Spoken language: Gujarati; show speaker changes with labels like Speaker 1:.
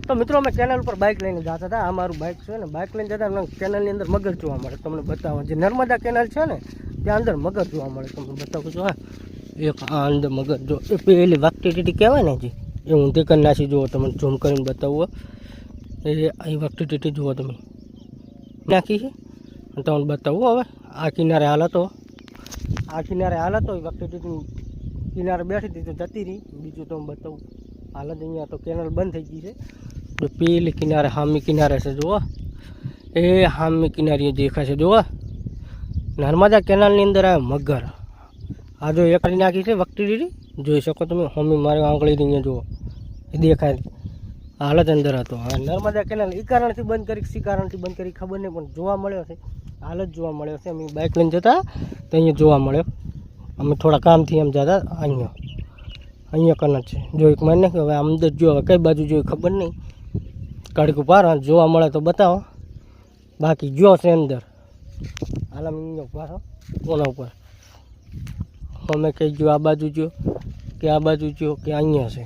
Speaker 1: તો મિત્રો અમે કેનાલ ઉપર બાઇક લઈને જતા હતા. આ મારું બાઇક છે ને, બાઇક લઈને જતા કેનાલની અંદર મગર જોવા મળે. તમને બતાવો, જે નર્મદા કેનાલ છે ને ત્યાં અંદર મગર જોવા મળે. તમને બતાવું છું. હા, એક આ અંદર મગર જો એ પેલી વાગતી ટીટી કહેવાય ને જી, એ ઊંધી કરી નાખી. જુઓ તમને ઝૂમ કરીને બતાવું. એ અહીં વાગતી ટીટી જુઓ તમે નાખી છે. તમને બતાવું હવે આ કિનારે હાલતો, આ કિનારે હાલતો એ વાગતી ટીટી કિનારે બેઠી હતી તો જતી રહી. બીજું તો હું બતાવું હાલત અહીંયા તો કેનાલ બંધ થઈ ગઈ છે. તો પેલી કિનારે હામી કિનારે છે જુઓ, એ હામી કિનારીઓ દેખાય છે જુઓ. નર્મદા કેનાલની અંદર આ મગર આ જો એકડી નાખી છે વખતી દીધી જોઈ શકો તમે. હામી મારે આંગળી અહીંયા જુઓ એ દેખાય હાલત અંદર હતો. હવે નર્મદા કેનાલ એ કારણથી બંધ કરી, સી કારણથી બંધ કરી ખબર નહીં, પણ જોવા મળ્યો છે, હાલત જોવા મળ્યો છે. અમે બાઇક લઈને જતા તો અહીંયા જોવા મળ્યો. અમે થોડા કામથી એમ જતા અહીંયા કન જ છે જો એક મને હવે અંદર જો હવે કઈ બાજુ જોઈ ખબર નહીં. કડક ઉપર જોવા મળે તો બતાવો, બાકી જો છે અંદર હાલ અમે અહીંયા ઉભા કોના ઉપર. અમે કહી ગયો આ બાજુ જો કે આ બાજુ જો કે અહીંયા છે.